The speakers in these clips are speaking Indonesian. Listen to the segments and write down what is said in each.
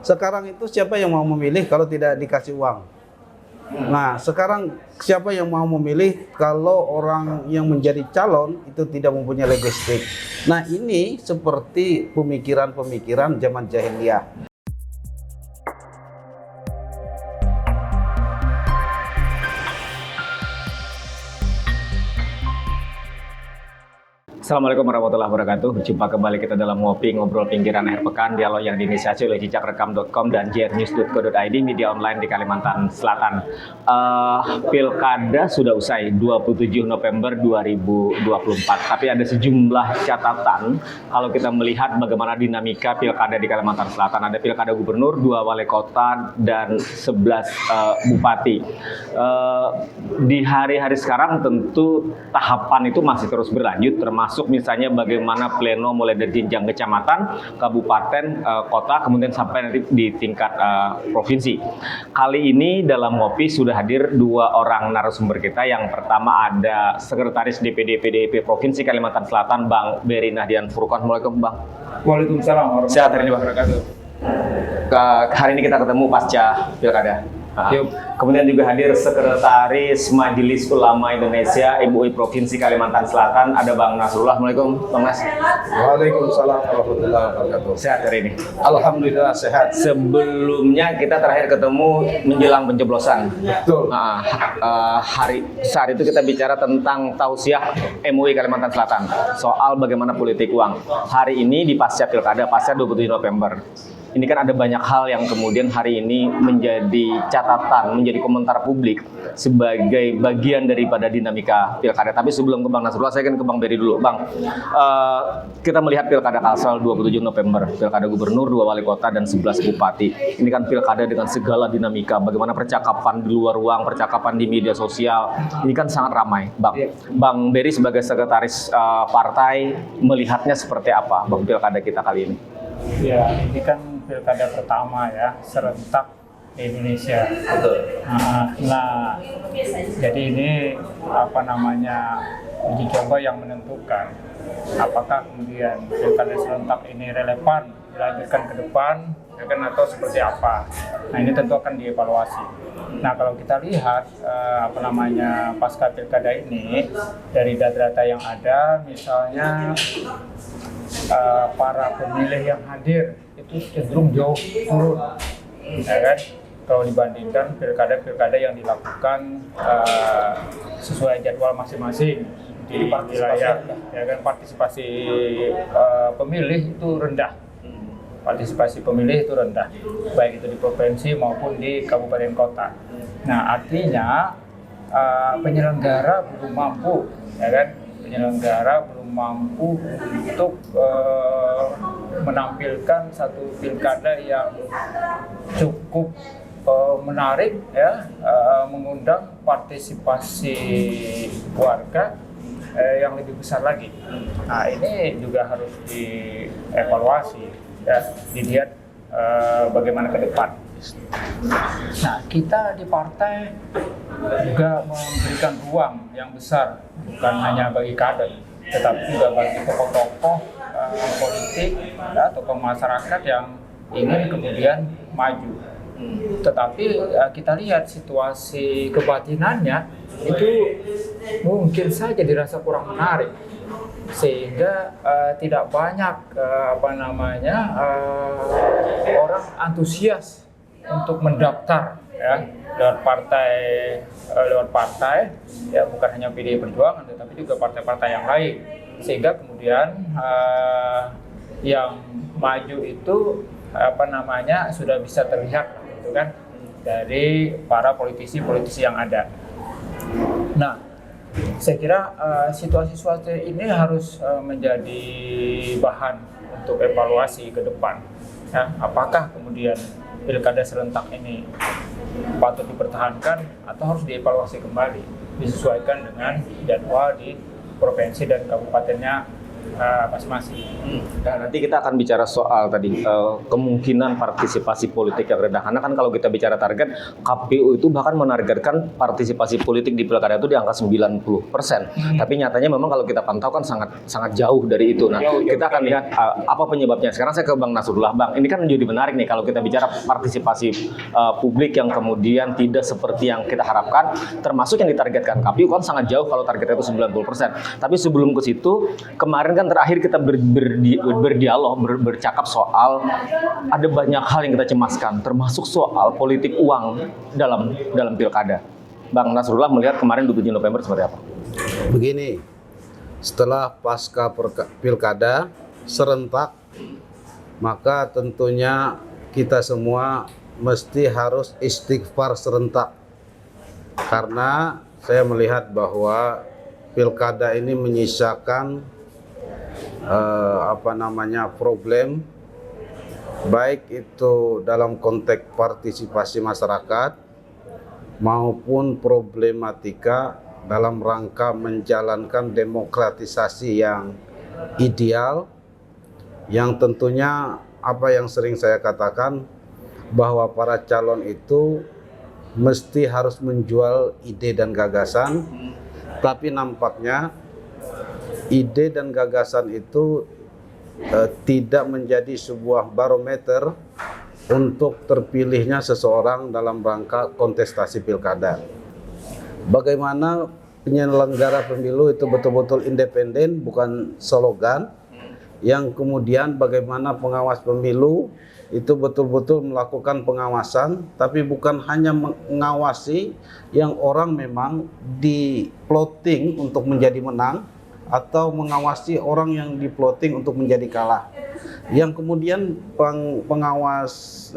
sekarang itu siapa yang mau memilih kalau tidak dikasih uang? Nah, sekarang siapa yang mau memilih kalau orang yang menjadi calon itu tidak mempunyai logistik? Nah, ini seperti pemikiran-pemikiran zaman jahiliyah. Assalamualaikum warahmatullahi wabarakatuh. Jumpa kembali kita dalam Ngopi Ngobrol Pinggiran Akhir Pekan, dialog yang diinisiasi oleh jejakrekam.com dan jrnews.co.id, media online di Kalimantan Selatan. Pilkada sudah usai 27 November 2024, tapi ada sejumlah catatan kalau kita melihat bagaimana dinamika pilkada di Kalimantan Selatan. Ada pilkada gubernur, 2 wali kota, dan 11 bupati. Di hari-hari sekarang tentu tahapan itu masih terus berlanjut, termasuk misalnya bagaimana pleno mulai dari jenjang kecamatan, kabupaten, kota, kemudian sampai nanti di tingkat provinsi. Kali ini dalam Ngopi sudah hadir 2 orang narasumber kita. Yang pertama ada Sekretaris DPD PDIP Provinsi Kalimantan Selatan, Bang Berry Nahdian Furqon. Assalamualaikum, Bang. Waalaikumsalam warahmatullahi Sehat hari ini, Bang. wabarakatuh. Hari ini kita ketemu pasca pilkada. Kemudian juga hadir Sekretaris Majelis Ulama Indonesia MUI Provinsi Kalimantan Selatan, ada Bang Nasrullah. Assalamualaikum, Bang Nas. Waalaikumsalam warahmatullahi wabarakatuh. Sehat hari ini? Alhamdulillah sehat. Sebelumnya kita terakhir ketemu menjelang pencoblosan. Betul. Saat itu kita bicara tentang tausiah MUI Kalimantan Selatan soal bagaimana politik uang. Hari ini di pasca pilkada, pasca 27 November. Ini kan ada banyak hal yang kemudian hari ini menjadi catatan, menjadi komentar publik sebagai bagian daripada dinamika pilkada. Tapi sebelum ke Bang Nasrullah, saya kan ke Bang Berry dulu. Bang, kita melihat pilkada Kalsel 27 November, pilkada gubernur, 2 wali kota, dan 11 bupati. Ini kan pilkada dengan segala dinamika, bagaimana percakapan di luar ruang, percakapan di media sosial. Ini kan sangat ramai, Bang. Bang Berry sebagai sekretaris partai melihatnya seperti apa, Bang, pilkada kita kali ini? Ya, ini kan pilkada pertama ya, serentak di Indonesia. Betul. Nah, jadi ini uji coba yang menentukan apakah kemudian pilkada serentak ini relevan dilanjutkan ke depan, ya kan, atau seperti apa. Nah, ini tentu akan dievaluasi. Nah, kalau kita lihat pasca pilkada ini dari data-data yang ada, misalnya para pemilih yang hadir itu cenderung jauh turun, ya kan, kalau dibandingkan pilkada-pilkada yang dilakukan sesuai jadwal masing-masing di wilayah, ya kan, partisipasi pemilih itu rendah. Partisipasi pemilih itu rendah, baik itu di provinsi maupun di kabupaten kota. Nah, artinya penyelenggara belum mampu, ya kan, untuk menampilkan satu pilkada yang cukup menarik, ya, mengundang partisipasi warga yang lebih besar lagi. Nah, ini juga harus dievaluasi, ya, dilihat bagaimana ke depan. Nah, kita di partai juga memberikan ruang yang besar, bukan hanya bagi kader, tetapi juga bagi tokoh-tokoh politik, ya, tokoh masyarakat yang ingin kemudian maju. Tetapi kita lihat situasi kebatinannya itu mungkin saja dirasa kurang menarik, sehingga tidak banyak orang antusias untuk mendaftar, ya, lewat partai, ya, bukan hanya PDI Perjuangan tetapi juga partai-partai yang lain, sehingga kemudian yang maju itu sudah bisa terlihat, gitu kan, dari para politisi yang ada. Nah, saya kira situasi ini harus menjadi bahan untuk evaluasi ke depan, ya, apakah kemudian pilkada serentak ini patut dipertahankan atau harus dievaluasi kembali, disesuaikan dengan jadwal di provinsi dan kabupatennya masing-masing. Nah, nanti kita akan bicara soal tadi kemungkinan partisipasi politik yang rendah. Karena kan kalau kita bicara target, KPU itu bahkan menargetkan partisipasi politik di pilkada itu di angka 90%. Tapi nyatanya memang kalau kita pantau kan sangat jauh dari itu. Nah, kita akan lihat apa penyebabnya. Sekarang saya ke Bang Nasrullah. Bang, ini kan menjadi menarik nih kalau kita bicara partisipasi publik yang kemudian tidak seperti yang kita harapkan, termasuk yang ditargetkan KPU kan sangat jauh kalau targetnya itu 90%. Tapi sebelum ke situ, kemarin kan terakhir kita berdialog, bercakap soal ada banyak hal yang kita cemaskan, termasuk soal politik uang dalam pilkada. Bang Nasrullah melihat kemarin 27 November seperti apa? Begini, setelah pasca pilkada serentak, maka tentunya kita semua mesti harus istighfar serentak. Karena saya melihat bahwa pilkada ini menyisakan problem, baik itu dalam konteks partisipasi masyarakat maupun problematika dalam rangka menjalankan demokratisasi yang ideal, yang tentunya apa yang sering saya katakan bahwa para calon itu mesti harus menjual ide dan gagasan, tapi nampaknya ide dan gagasan itu tidak menjadi sebuah barometer untuk terpilihnya seseorang dalam rangka kontestasi pilkada. Bagaimana penyelenggara pemilu itu betul-betul independen, bukan slogan, yang kemudian bagaimana pengawas pemilu itu betul-betul melakukan pengawasan, tapi bukan hanya mengawasi yang orang memang di-plotting untuk menjadi menang, atau mengawasi orang yang di-plotting untuk menjadi kalah. Yang kemudian pengawas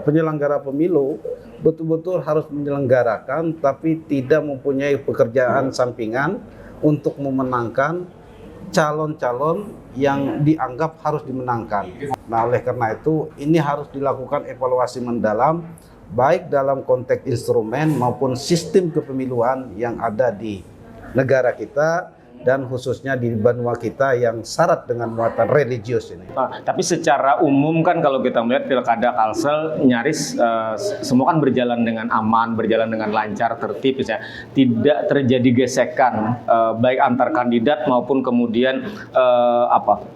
penyelenggara pemilu betul-betul harus menyelenggarakan, tapi tidak mempunyai pekerjaan sampingan untuk memenangkan calon-calon yang dianggap harus dimenangkan. Nah, oleh karena itu ini harus dilakukan evaluasi mendalam, baik dalam konteks instrumen maupun sistem kepemiluan yang ada di negara kita, dan khususnya di benua kita yang syarat dengan muatan religius ini. Tapi secara umum kan kalau kita melihat pilkada Kalsel nyaris semua kan berjalan dengan aman, berjalan dengan lancar, tertib, misalnya tidak terjadi gesekan baik antar kandidat maupun kemudian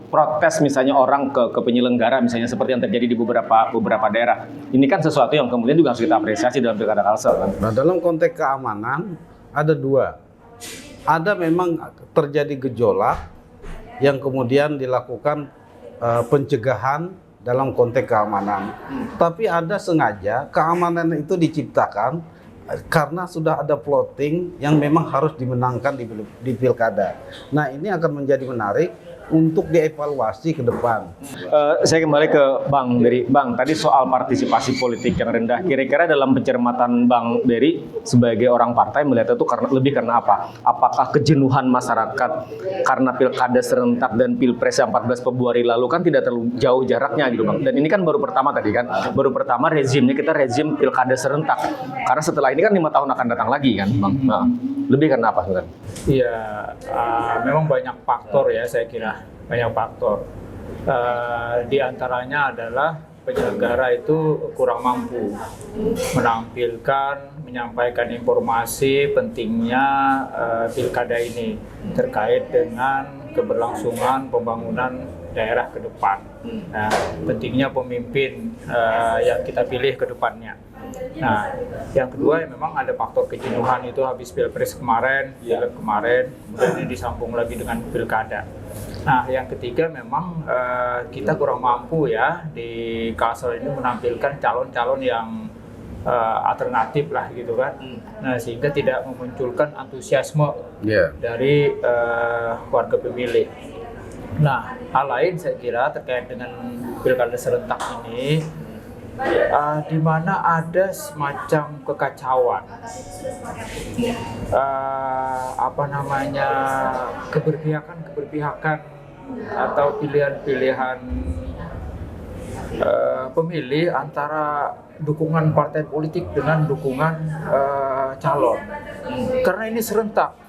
protes misalnya orang ke penyelenggara, misalnya seperti yang terjadi di beberapa daerah. Ini kan sesuatu yang kemudian juga harus kita apresiasi dalam pilkada Kalsel kan. Nah, dalam konteks keamanan ada dua. Ada memang terjadi gejolak yang kemudian dilakukan pencegahan dalam konteks keamanan. Tapi ada sengaja keamanan itu diciptakan karena sudah ada plotting yang memang harus dimenangkan di pilkada. Nah, ini akan menjadi menarik untuk dievaluasi ke depan. Saya kembali ke Bang Dery. Bang, tadi soal partisipasi politik yang rendah. Kira-kira dalam pencermatan Bang Dery sebagai orang partai melihat itu karena apa? Apakah kejenuhan masyarakat karena pilkada serentak dan pilpres yang 14 Februari lalu kan tidak terlalu jauh jaraknya gitu Bang. Dan ini kan baru pertama tadi kan. Baru pertama rezimnya kita rezim pilkada serentak. Karena setelah ini kan 5 tahun akan datang lagi kan Bang. Nah, lebih karena apa kan? Iya, memang banyak faktor ya, saya kira banyak faktor. Di antaranya adalah penyelenggara itu kurang mampu menyampaikan informasi pentingnya pilkada ini terkait dengan keberlangsungan pembangunan daerah ke depan. Nah, pentingnya pemimpin yang kita pilih ke depannya. Nah, yang kedua memang ada faktor kejenuhan itu habis pilpres kemarin, kemudian ini disambung lagi dengan pilkada. Nah, yang ketiga memang kita kurang mampu ya di Kalsel ini menampilkan calon-calon yang alternatif lah gitu kan. Nah, sehingga tidak memunculkan antusiasme dari warga pemilih. Nah, hal lain saya kira terkait dengan pilkada serentak ini, di mana ada semacam kekacauan, keberpihakan atau pilihan-pilihan pemilih antara dukungan partai politik dengan dukungan calon. Karena ini serentak,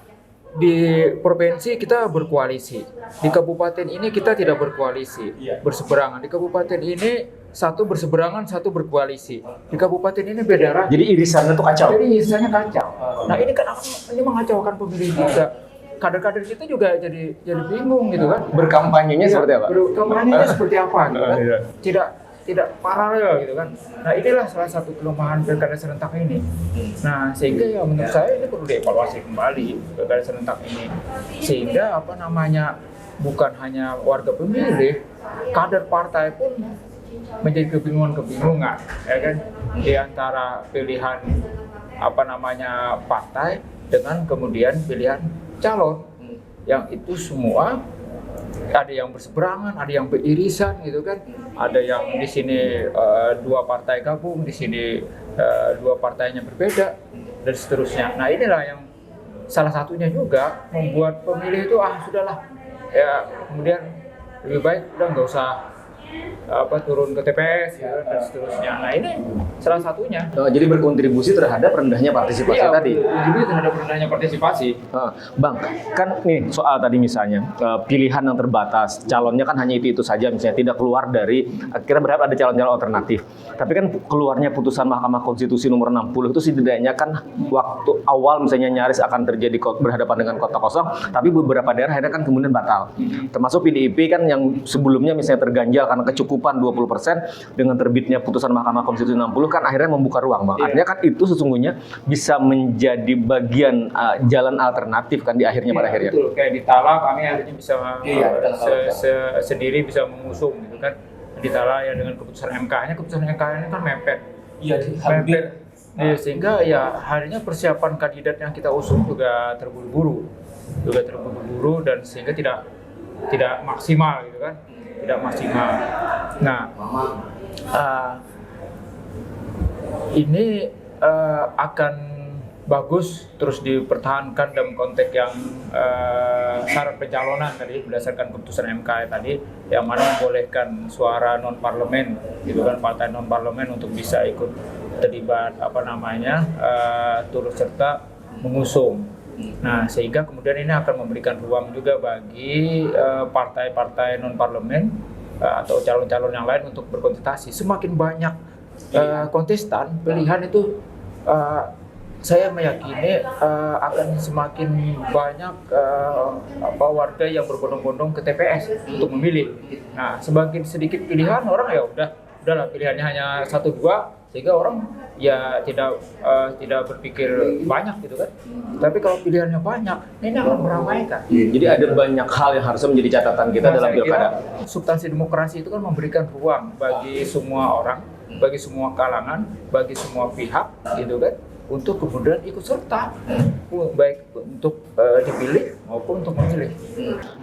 di provinsi kita berkoalisi, di kabupaten ini kita tidak berkoalisi, berseberangan. Di kabupaten ini satu berseberangan, satu berkoalisi. Di kabupaten ini beda lagi. Jadi irisannya tuh kacau. Jadi irisannya kacau. Nah ini kan ini mengacaukan pemilih juga. Kader-kader kita juga jadi bingung gitu kan. Berkampanyenya seperti apa? Berkampanyenya seperti apa gitu kan. Tidak paralel gitu kan. Nah inilah salah satu kelemahan pilkada serentak ini. Nah sehingga ya menurut saya ini perlu dievaluasi kembali pilkada serentak ini. Sehingga bukan hanya warga pemilih, kader partai pun menjadi kebingungan, ya kan, di antara pilihan partai dengan kemudian pilihan calon yang itu semua ada yang berseberangan, ada yang beririsan gitu kan, ada yang di sini dua partai gabung, di sini dua partainya berbeda dan seterusnya. Nah inilah yang salah satunya juga membuat pemilih itu sudahlah ya, kemudian lebih baik udah nggak usah turun ke TPS ya, dan seterusnya. Nah ini salah satunya. Jadi berkontribusi terhadap rendahnya partisipasi tadi. Jadi terhadap rendahnya partisipasi. Bang, kan nih soal tadi misalnya pilihan yang terbatas, calonnya kan hanya itu saja, misalnya tidak keluar dari, kita berharap ada calon-calon alternatif. Tapi kan keluarnya putusan Mahkamah Konstitusi nomor 60 itu setidaknya kan waktu awal misalnya nyaris akan terjadi berhadapan dengan kota kosong, tapi beberapa daerah akhirnya kan kemudian batal. Termasuk PDIP kan yang sebelumnya misalnya terganjal karena kecukupan 20%, dengan terbitnya putusan Mahkamah Konstitusi 60 kan akhirnya membuka ruang, Bang. Artinya kan itu sesungguhnya bisa menjadi bagian jalan alternatif kan di akhirnya pada akhirnya. Betul, kayak di Tala kami akhirnya bisa sendiri bisa mengusung gitu kan. Di Tala ya dengan keputusan MK-nya, keputusan MK-nya kan mepet. Iya, mepet. Sehingga ya akhirnya persiapan kandidat yang kita usung juga terburu-buru dan sehingga tidak maksimal gitu kan. Tidak maksimal. Nah, ini akan bagus terus dipertahankan dalam konteks yang syarat pencalonan tadi berdasarkan keputusan MK tadi, yang mana membolehkan suara non parlemen gitu kan, partai non parlemen untuk bisa ikut terlibat turut serta mengusung. Nah, sehingga kemudian ini akan memberikan ruang juga bagi partai-partai non-parlemen atau calon-calon yang lain untuk berkontestasi. Semakin banyak kontestan, pilihan itu saya meyakini akan semakin banyak warga yang berbondong-bondong ke TPS untuk memilih. Nah, semakin sedikit pilihan, orang ya udahlah pilihannya hanya 1-2, sehingga orang ya tidak berpikir banyak gitu kan. Tapi kalau pilihannya banyak, ini akan meramaikan. Jadi ada banyak hal yang harusnya menjadi catatan kita dalam pilkada. Substansi demokrasi itu kan memberikan ruang bagi semua orang, bagi semua kalangan, bagi semua pihak gitu kan, untuk kemudian ikut serta, baik untuk dipilih maupun untuk memilih.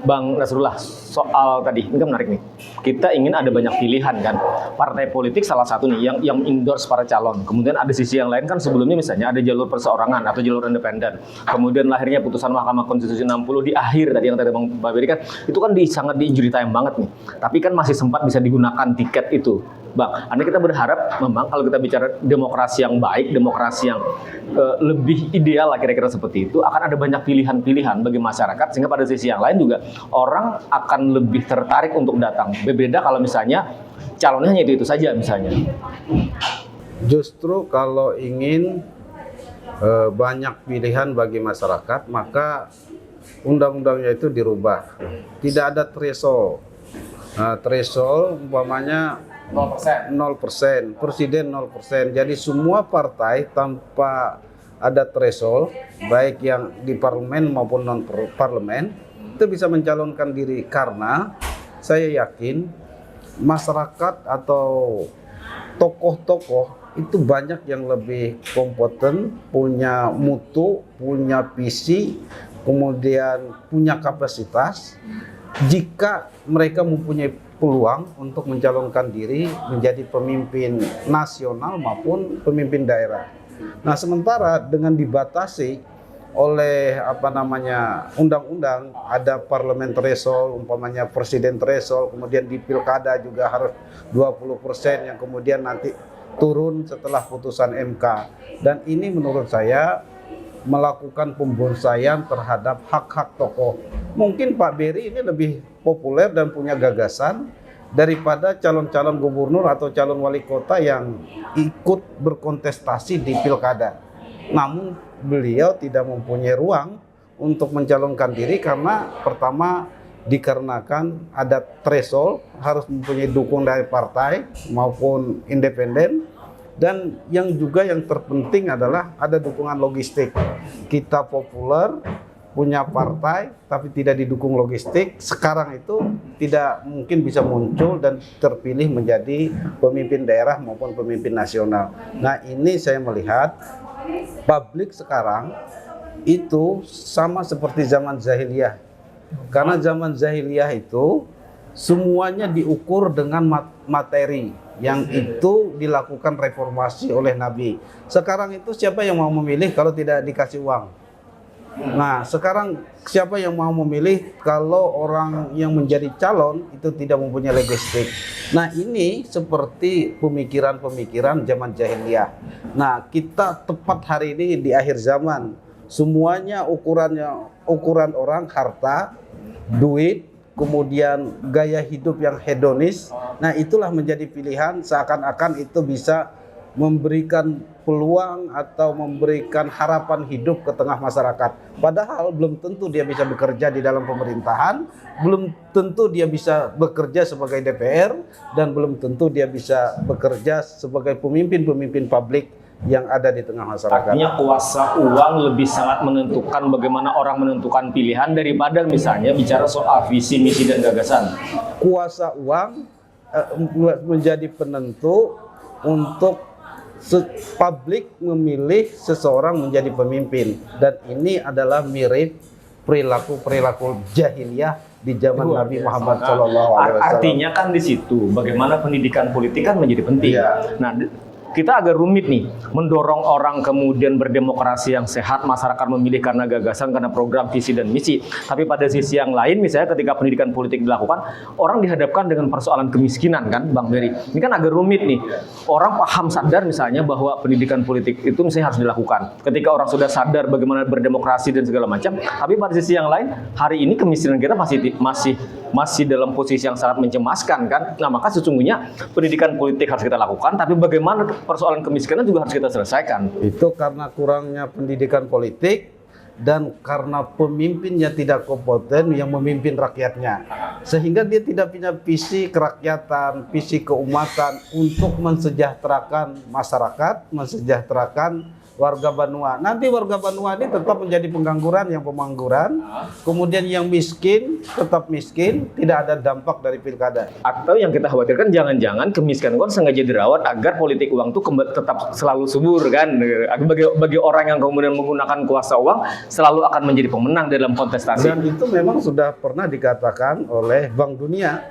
Bang Nasrullah, soal tadi ini kan menarik nih. Kita ingin ada banyak pilihan kan. Partai politik salah satu nih yang endorse para calon. Kemudian ada sisi yang lain kan, sebelumnya misalnya ada jalur perseorangan atau jalur independen. Kemudian lahirnya putusan Mahkamah Konstitusi 60 di akhir tadi yang tadi Bang Baberi kan, itu kan sangat di injury time banget nih. Tapi kan masih sempat bisa digunakan tiket itu. Bang, artinya kita berharap memang kalau kita bicara demokrasi yang baik, demokrasi yang lebih ideal lah kira-kira seperti itu, akan ada banyak pilihan-pilihan bagi masyarakat, sehingga pada sisi yang lain juga orang akan lebih tertarik untuk datang. Berbeda kalau misalnya calonnya hanya itu saja misalnya. Justru kalau ingin banyak pilihan bagi masyarakat, maka undang-undangnya itu dirubah. Tidak ada threshold. Threshold umpamanya 0%, presiden 0%. Jadi semua partai tanpa ada threshold, baik yang di parlemen maupun non parlemen, itu bisa mencalonkan diri, karena saya yakin masyarakat atau tokoh-tokoh itu banyak yang lebih kompeten, punya mutu, punya visi, kemudian punya kapasitas. Jika mereka mempunyai peluang untuk mencalonkan diri menjadi pemimpin nasional maupun pemimpin daerah. Nah, sementara dengan dibatasi oleh undang-undang, ada parlemen threshold, umpamanya presiden threshold, kemudian di pilkada juga harus 20% yang kemudian nanti turun setelah putusan MK. Dan ini menurut saya melakukan pembonsaian terhadap hak-hak tokoh. Mungkin Pak Berry ini lebih populer dan punya gagasan daripada calon-calon gubernur atau calon wali kota yang ikut berkontestasi di pilkada. Namun beliau tidak mempunyai ruang untuk mencalonkan diri karena pertama dikarenakan ada threshold, harus mempunyai dukungan dari partai maupun independen, dan yang terpenting adalah ada dukungan logistik. Kita populer, punya partai tapi tidak didukung logistik, sekarang itu tidak mungkin bisa muncul dan terpilih menjadi pemimpin daerah maupun pemimpin nasional. Nah, ini saya melihat publik sekarang itu sama seperti zaman jahiliyah. Karena zaman jahiliyah itu semuanya diukur dengan materi yang itu dilakukan reformasi oleh Nabi. Sekarang itu siapa yang mau memilih kalau tidak dikasih uang? Nah, sekarang siapa yang mau memilih kalau orang yang menjadi calon itu tidak mempunyai logistik? Nah, ini seperti pemikiran-pemikiran zaman jahiliyah. Nah, kita tepat hari ini di akhir zaman. Semuanya ukuran orang harta, duit, kemudian gaya hidup yang hedonis. Nah, itulah menjadi pilihan, seakan-akan itu bisa memberikan peluang atau memberikan harapan hidup ke tengah masyarakat. Padahal belum tentu dia bisa bekerja di dalam pemerintahan, belum tentu dia bisa bekerja sebagai DPR, dan belum tentu dia bisa bekerja sebagai pemimpin-pemimpin publik yang ada di tengah masyarakat. Artinya kuasa uang lebih sangat menentukan bagaimana orang menentukan pilihan daripada misalnya bicara soal visi, misi, dan gagasan. Kuasa uang menjadi penentu untuk publik memilih seseorang menjadi pemimpin, dan ini adalah mirip perilaku jahiliyah di zaman Nabi Muhammad SAW. Artinya kan di situ bagaimana pendidikan politik kan menjadi penting. Nah, kita agak rumit nih mendorong orang kemudian berdemokrasi yang sehat, masyarakat memilih karena gagasan, karena program, visi, dan misi. Tapi pada sisi yang lain, misalnya ketika pendidikan politik dilakukan, orang dihadapkan dengan persoalan kemiskinan kan, Bang Berry. Ini kan agak rumit nih. Orang paham sadar misalnya bahwa pendidikan politik itu misalnya harus dilakukan. Ketika orang sudah sadar bagaimana berdemokrasi dan segala macam, tapi pada sisi yang lain, hari ini kemiskinan kita masih dalam posisi yang sangat mencemaskan kan. Nah, maka sesungguhnya pendidikan politik harus kita lakukan, tapi bagaimana persoalan kemiskinan juga harus kita selesaikan. Itu karena kurangnya pendidikan politik dan karena pemimpinnya tidak kompeten yang memimpin rakyatnya, sehingga dia tidak punya visi kerakyatan, visi keumatan untuk mensejahterakan masyarakat, mensejahterakan warga Banua. Nanti warga Banua ini tetap menjadi pengangguran, kemudian yang miskin tetap miskin, tidak ada dampak dari pilkada. Atau yang kita khawatirkan jangan-jangan kemiskinan kan sengaja dirawat agar politik uang itu tetap selalu subur kan. Bagi orang yang kemudian menggunakan kuasa uang selalu akan menjadi pemenang dalam kontestasi. Dan itu memang sudah pernah dikatakan oleh Bank Dunia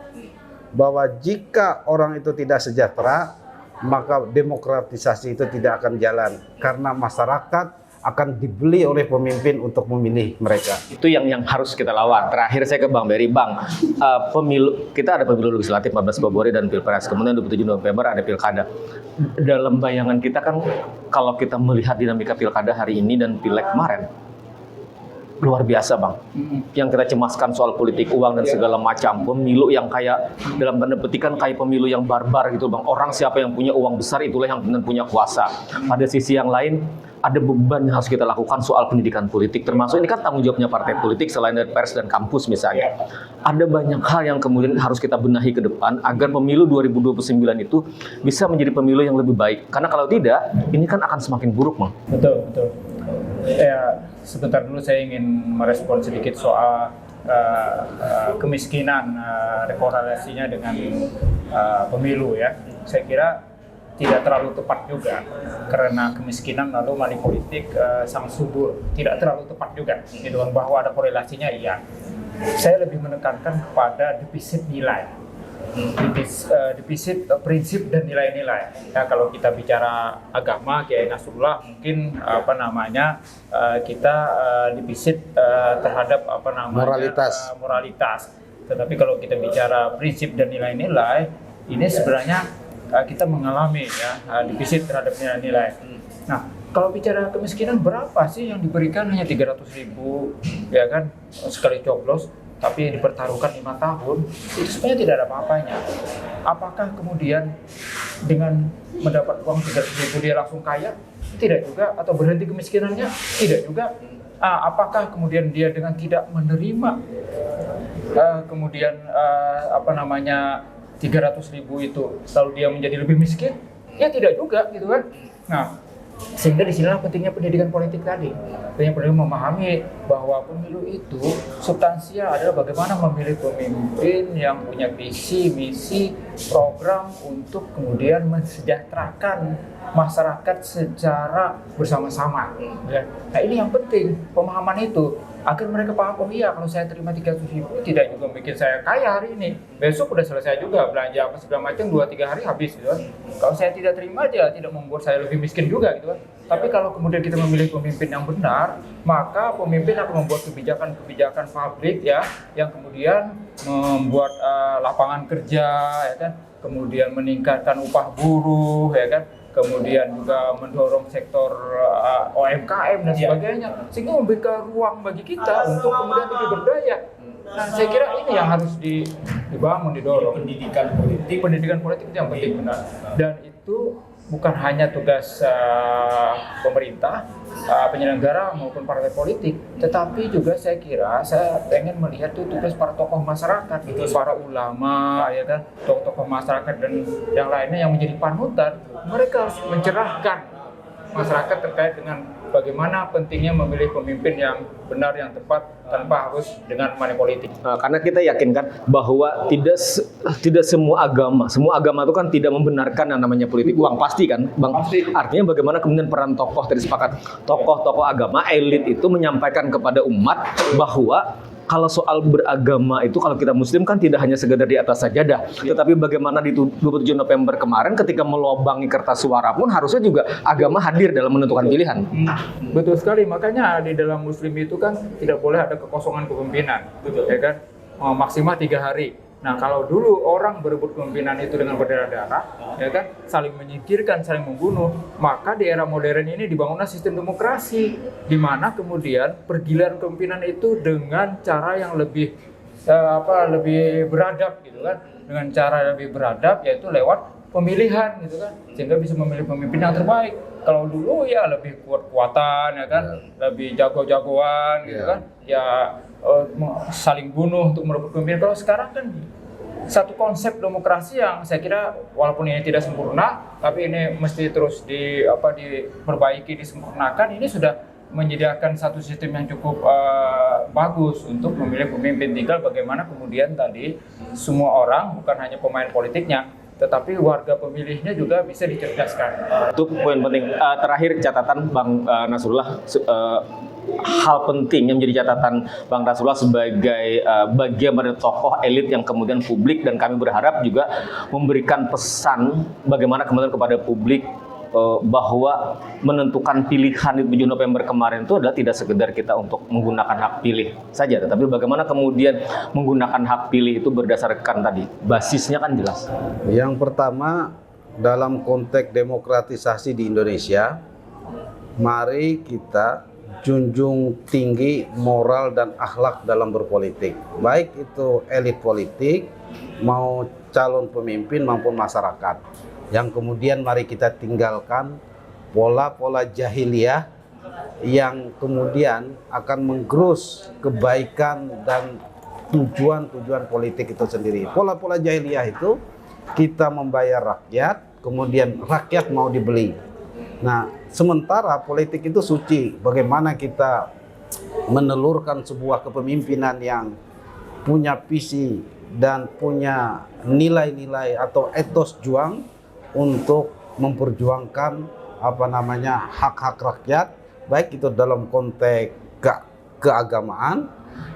bahwa jika orang itu tidak sejahtera, maka demokratisasi itu tidak akan jalan karena masyarakat akan dibeli oleh pemimpin untuk memilih mereka. Itu yang harus kita lawan. Terakhir saya ke Bang Berry. Bang, pemilu kita ada pemilu legislatif 14 Februari dan Pilpres, kemudian 27 November ada pilkada. Dalam bayangan kita kan kalau kita melihat dinamika pilkada hari ini dan pileg kemarin, luar biasa Bang. Yang kita cemaskan soal politik uang dan segala macam, pemilu yang kayak dalam tanda petikan kayak pemilu yang barbar gitu Bang. Orang siapa yang punya uang besar itulah yang punya kuasa. Pada sisi yang lain ada beban yang harus kita lakukan soal pendidikan politik, termasuk ini kan tanggung jawabnya partai politik selain dari pers dan kampus misalnya. Ada banyak hal yang kemudian harus kita benahi ke depan agar pemilu 2029 itu bisa menjadi pemilu yang lebih baik. Karena kalau tidak, ini kan akan semakin buruk Bang. Betul. Ya, sebentar dulu saya ingin merespon sedikit soal kemiskinan, korelasinya dengan pemilu ya. Saya kira tidak terlalu tepat juga karena kemiskinan lalu money politik sangat subur, tidak terlalu tepat juga. Gitu, bahwa ada korelasinya iya. Saya lebih menekankan kepada defisit nilai. Defisit prinsip dan nilai-nilai. Ya, kalau kita bicara agama, Kiai Nasrullah mungkin kita defisit terhadap moralitas. Tetapi kalau kita bicara prinsip dan nilai-nilai, ini sebenarnya kita mengalami ya defisit terhadap nilai. Nah, kalau bicara kemiskinan, berapa sih yang diberikan? Hanya 300.000 ya kan sekali coblos, tapi dipertaruhkan 5 tahun, itu sebenarnya tidak ada apa-apanya. Apakah kemudian dengan mendapat uang 300.000 dia langsung kaya? Tidak juga. Atau berhenti kemiskinannya? Tidak juga. Apakah kemudian dia dengan tidak menerima kemudian 300.000 itu lalu dia menjadi lebih miskin? Ya tidak juga gitu kan. Nah, sehingga disinilah pentingnya pendidikan politik tadi. Pentingnya pendidikan memahami bahwa pemilu itu substansinya adalah bagaimana memilih pemimpin yang punya visi, misi, program untuk kemudian mensejahterakan masyarakat secara bersama-sama. Ya. Nah ini yang penting, pemahaman itu. Agar mereka paham, oh iya kalau saya terima 300.000 tidak juga bikin saya kaya hari ini. Besok udah selesai juga belanja apa segala macam 2-3 hari habis gitu kan. Kalau saya tidak terima aja tidak membuat saya lebih miskin juga gitu kan. Tapi kalau kemudian kita memilih pemimpin yang benar, maka pemimpin akan membuat kebijakan-kebijakan publik ya yang kemudian membuat lapangan kerja ya kan, kemudian meningkatkan upah buruh ya kan, kemudian juga mendorong sektor UMKM dan sebagainya, sehingga memberikan ruang bagi kita untuk kemudian lebih berdaya. Nah, saya kira ini yang harus dibangun, didorong. Pendidikan politik itu yang penting benar. Dan itu bukan hanya tugas pemerintah, penyelenggara maupun partai politik, tetapi juga saya pengen melihat itu tugas para tokoh masyarakat, para ulama, ya kan, tokoh-tokoh masyarakat dan yang lainnya yang menjadi panutan. Mereka harus mencerahkan masyarakat terkait dengan bagaimana pentingnya memilih pemimpin yang benar, yang tepat, tanpa harus dengan money politik. Karena kita yakin kan bahwa tidak semua agama itu kan tidak membenarkan yang namanya politik uang, pasti kan, Bang? Pasti. Artinya bagaimana kemudian peran tokoh tadi sepakat, tokoh-tokoh agama, elit itu menyampaikan kepada umat bahwa kalau soal beragama itu, kalau kita muslim kan tidak hanya sekedar di atas sajadah, tetapi bagaimana di 27 November kemarin ketika melobangi kertas suara pun harusnya juga agama hadir dalam menentukan pilihan. Betul sekali, makanya di dalam muslim itu kan tidak boleh ada kekosongan kepemimpinan. Betul. Ya kan? Maksimal 3 hari. Nah, kalau dulu orang berebut kepemimpinan itu dengan berdarah-darah, ya kan, saling menyingkirkan, saling membunuh, maka di era modern ini dibangunlah sistem demokrasi, di mana kemudian pergiliran kepemimpinan itu dengan cara yang lebih lebih beradab gitu kan, dengan cara lebih beradab yaitu lewat pemilihan gitu kan, sehingga bisa memilih pemimpin yang terbaik. Kalau dulu ya lebih kuat-kuatan ya kan, lebih jago-jagoan gitu kan, ya saling bunuh untuk merebut pemimpin. Kalau sekarang kan satu konsep demokrasi yang saya kira walaupun ini tidak sempurna, tapi ini mesti terus diperbaiki, disempurnakan. Ini sudah menyediakan satu sistem yang cukup bagus untuk memilih pemimpin. Tinggal bagaimana kemudian tadi semua orang, bukan hanya pemain politiknya, tetapi warga pemilihnya juga bisa dicerdaskan. Itu poin penting. Terakhir catatan Bang Nasrullah, hal penting yang menjadi catatan Bang Nasrullah sebagai bagian dari tokoh elit yang kemudian publik, dan kami berharap juga memberikan pesan bagaimana kemudian kepada publik bahwa menentukan pilihan di 7 November kemarin itu adalah tidak sekedar kita untuk menggunakan hak pilih saja, tetapi bagaimana kemudian menggunakan hak pilih itu berdasarkan tadi basisnya kan jelas. Yang pertama, dalam konteks demokratisasi di Indonesia, mari kita junjung tinggi moral dan akhlak dalam berpolitik, baik itu elit politik mau calon pemimpin maupun masyarakat. Yang kemudian mari kita tinggalkan pola-pola jahiliyah yang kemudian akan menggerus kebaikan dan tujuan-tujuan politik itu sendiri. Pola-pola jahiliyah itu kita membayar rakyat, kemudian rakyat mau dibeli. Nah, sementara politik itu suci. Bagaimana kita menelurkan sebuah kepemimpinan yang punya visi dan punya nilai-nilai atau etos juang untuk memperjuangkan hak-hak rakyat, baik itu dalam konteks keagamaan,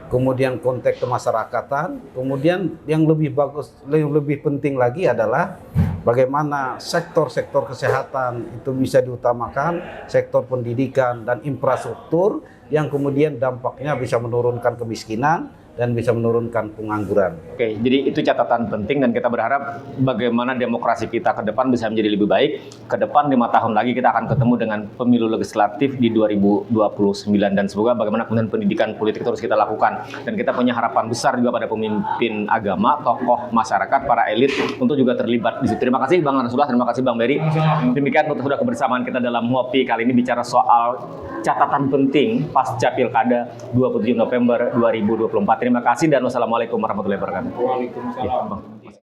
kemudian konteks kemasyarakatan, kemudian yang lebih bagus, lebih penting lagi adalah bagaimana sektor-sektor kesehatan itu bisa diutamakan, sektor pendidikan dan infrastruktur yang kemudian dampaknya bisa menurunkan kemiskinan dan bisa menurunkan pengangguran. Oke, jadi itu catatan penting dan kita berharap bagaimana demokrasi kita ke depan bisa menjadi lebih baik. Ke depan 5 tahun lagi kita akan ketemu dengan pemilu legislatif di 2029 dan semoga bagaimana kemudian pendidikan politik terus kita lakukan. Dan kita punya harapan besar juga pada pemimpin agama, tokoh masyarakat, para elit untuk juga terlibat di situ. Terima kasih Bang Nasrullah, terima kasih Bang Berry. Demikian untuk sudah kebersamaan kita dalam Ngopi kali ini bicara soal catatan penting pasca Pilkada 27 November 2024. Terima kasih dan wassalamualaikum warahmatullahi wabarakatuh. Waalaikumsalam. Ya, Bang.